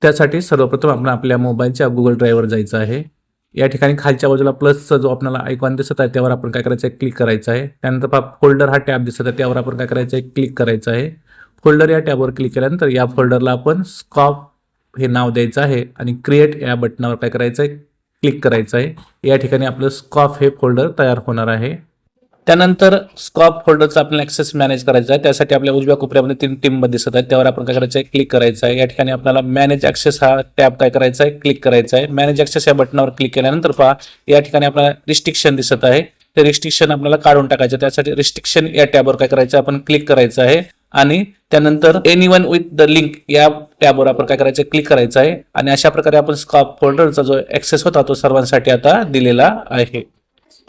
त्यासाठी सर्वप्रथम आपण आपल्या मोबाईलच्या Google ड्राईव्हवर जायचं आहे। या ठिकाणी खालच्या बाजूला प्लसचा जो आपल्याला आयकॉन दिसत आहे त्यावर आपण काय करायचं आहे, क्लिक करायचं आहे। त्यानंतर पहा फोल्डर हा टॅब दिसत आहे त्यावर आपण काय करायचं आहे, क्लिक करायचं आहे। फोल्डर या टॅबवर क्लिक केल्यानंतर या फोल्डरला आपण स्कॉप हे नाव द्यायचं आहे आणि क्रिएट या बटनावर काय करायचं आहे, क्लिक करायचं आहे। या ठिकाणी आपलं स्कॉप हे फोल्डर तयार होणार आहे। त्यानंतर स्कॉप फोल्डरचा आपल्याला ॲक्सेस मॅनेज करायचा आहे। त्यासाठी आपल्या उजव्या कोपऱ्यामध्ये 3 टिंब दिसत आहेत त्यावर आपण काय करायचं आहे, क्लिक करायचं आहे। या ठिकाणी आपल्याला मॅनेज ॲक्सेस हा टॅब काय करायचा आहे, क्लिक करायचा आहे। मॅनेज ॲक्सेस या बटनावर क्लिक केल्यानंतर पहा या ठिकाणी आपल्याला रिस्ट्रिक्शन दिसत आहे। ते रिस्ट्रिक्शन आपल्याला काढून टाकायचं। त्यासाठी रिस्ट्रिक्शन या टॅबवर काय करायचं आपण क्लिक करायचं आहे आणि त्यानंतर एनीवन विथ द लिंक या टॅबवर आपण काय करायचं, क्लिक करायचं आहे आणि अशा प्रकारे आपण स्कॉप फोल्डरचा जो ॲक्सेस होता तो सर्वांसाठी आता दिलेला आहे।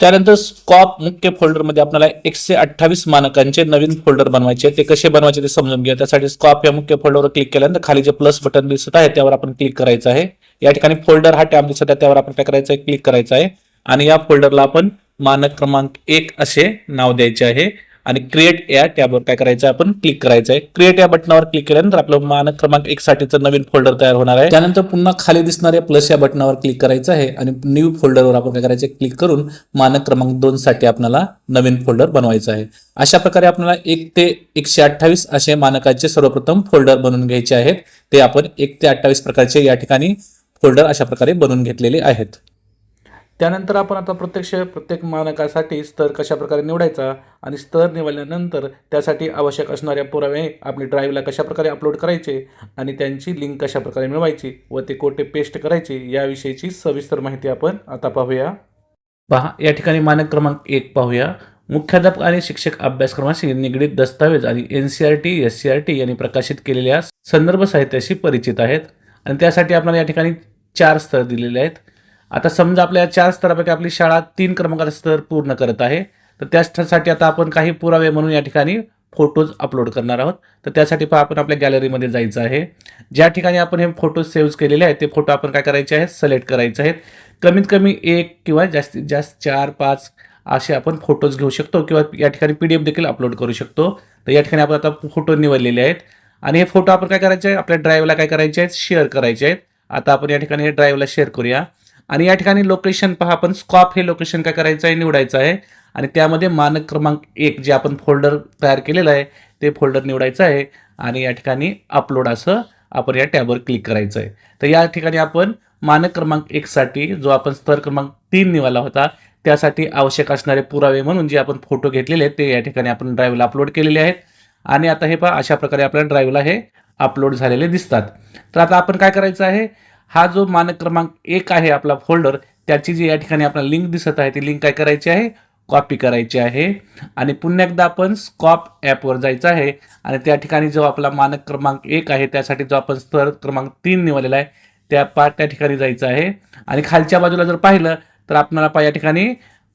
त्यानंतर स्कॉप मुख्य फोल्डरमध्ये आपल्याला 128 मानकांचे नवीन फोल्डर बनवायचे ते कसे बनवायचे ते समजून घ्या। त्यासाठी स्कॉप या मुख्य फोल्डरवर क्लिक केल्यानंतर खाली जे प्लस बटन दिसत आहे त्यावर आपण क्लिक करायचं आहे। या ठिकाणी फोल्डर हा टॅब दिसत आहे त्यावर आपण काय करायचं आहे, क्लिक करायचं आहे आणि या फोल्डरला आपण मानक क्रमांक 1 असे नाव द्यायचे आहे आणि क्रिएट या टॅबवर काय करायचं आपण क्लिक करायचं आहे। क्रिएट या बटनावर क्लिक केल्यानंतर आपलं मानक क्रमांक 1 साठीचं नवीन फोल्डर तयार होणार आहे। त्यानंतर पुन्हा खाली दिसणाऱ्या प्लस या बटनावर क्लिक करायचं आहे आणि न्यू फोल्डरवर आपण काय करायचं, क्लिक करून मानक क्रमांक 2 साठी आपल्याला नवीन फोल्डर बनवायचं आहे। अशा प्रकारे आपल्याला 1 ते 128 असे मानकांचे सर्वप्रथम फोल्डर बनवून घ्यायचे आहेत। ते आपण 1 ते 28 प्रकारचे या ठिकाणी फोल्डर अशा प्रकारे बनवून घेतलेले आहेत। त्यानंतर आपण आता प्रत्येक मानकासाठी स्तर कशा प्रकारे निवडायचा आणि स्तर निवडल्यानंतर त्यासाठी आवश्यक असणाऱ्या पुरावे आपली ड्राईव्हला कशा प्रकारे अपलोड करायचे आणि त्यांची लिंक कशा प्रकारे मिळवायची व ते कोठे पेस्ट करायचे याविषयीची सविस्तर माहिती आपण आता पाहूया। पहा या ठिकाणी मानक क्रमांक 1 पाहूया। मुख्याध्यापक आणि शिक्षक अभ्यासक्रमाशी निगडीत दस्तावेज आणि NCERT SCERT यांनी प्रकाशित केलेल्या संदर्भ साहित्याशी परिचित आहेत आणि त्यासाठी आपल्याला या ठिकाणी 4 स्तर दिलेले आहेत। आता समजा आपल्या 4 स्तरापैकी आपली शाळा 3 क्रमांकाचा स्तर पूर्ण करत आहे तर त्यासाठी आता आपण काही पुरावे म्हणून या ठिकाणी फोटोज अपलोड करणार आहोत। तर त्यासाठी पहा आपण आपल्या गॅलरीमध्ये जायचं आहे। ज्या ठिकाणी आपण हे फोटो सेव्ह केलेले आहेत ते फोटो आपण काय करायचे आहेत, सिलेक्ट करायचे आहेत। कमीत कमी 1 किंवा जास्तीत जास्त 4-5 असे आपण फोटोज घेऊ शकतो किंवा या ठिकाणी PDF देखील अपलोड करू शकतो। तर या ठिकाणी आपण आता फोटो निवडलेले आहेत आणि हे फोटो आपण काय करायचे आहे, आपल्या ड्राईव्हला काय करायचे आहेत, शेअर करायचे आहेत। आता आपण या ठिकाणी हे ड्राईव्हला शेअर करूया आणि या ठिकाणी लोकेशन पहा आपण स्कॉप हे लोकेशन काय करायचं आहे, निवडायचं आहे आणि त्यामध्ये मानक क्रमांक 1 जे आपण फोल्डर तयार केलेलं आहे ते फोल्डर निवडायचं आहे आणि या ठिकाणी अपलोड असं आपण या टॅबवर क्लिक करायचं आहे। तर या ठिकाणी आपण मानक क्रमांक 1 साठी जो आपण स्तर क्रमांक 3 निवडला होता त्यासाठी आवश्यक असणारे पुरावे म्हणून जे आपण फोटो घेतलेले आहेत ते या ठिकाणी आपण ड्राईव्हला अपलोड केलेले आहेत आणि आता हे पहा अशा प्रकारे आपल्या ड्राईव्हला हे अपलोड झालेले दिसतात। तर आता आपण काय करायचं आहे, हा जो मानक क्रमांक 1 आहे आपला फोल्डर त्याची जी या ठिकाणी आपल्याला लिंक दिसत आहे ती लिंक काय करायची आहे, कॉपी करायची आहे आणि पुन्हा एकदा आपण स्कॉप ॲपवर जायचं आहे आणि त्या ठिकाणी जो आपला मानक क्रमांक 1 आहे त्यासाठी जो आपण स्तर क्रमांक 3 निवडलेला आहे त्या ठिकाणी जायचं आहे आणि खालच्या बाजूला जर पाहिलं तर आपल्याला या ठिकाणी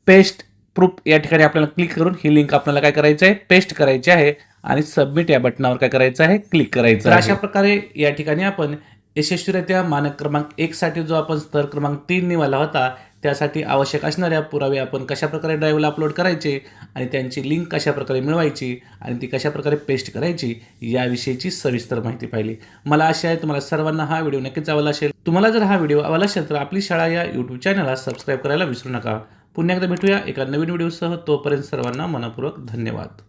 पेस्ट प्रूफ या ठिकाणी आपल्याला क्लिक करून ही लिंक आपल्याला काय करायचं आहे, पेस्ट करायची आहे आणि सबमिट या बटनावर काय करायचं आहे, क्लिक करायचं आहे। अशा प्रकारे या ठिकाणी आपण यशस्वीरित्या मानक क्रमांक 1 साठी जो आपण स्तर क्रमांक 3 निवडला होता त्यासाठी आवश्यक असणाऱ्या पुरावे आपण कशा प्रकारे ड्राईव्हला अपलोड करायचे आणि त्यांची लिंक कशा प्रकारे मिळवायची आणि ती कशा प्रकारे पेस्ट करायची याविषयीची सविस्तर माहिती पाहिली। मला आशा आहे तुम्हाला सर्वांना हा व्हिडिओ नक्कीच आवडला असेल। तुम्हाला जर हा व्हिडिओ आवडला असेल तर आपली शाळा या YouTube चॅनलला सबस्क्राईब करायला विसरू नका। पुन्हा एकदा भेटूया एका नवीन व्हिडिओसह। तोपर्यंत सर्वांना मनपूर्वक धन्यवाद।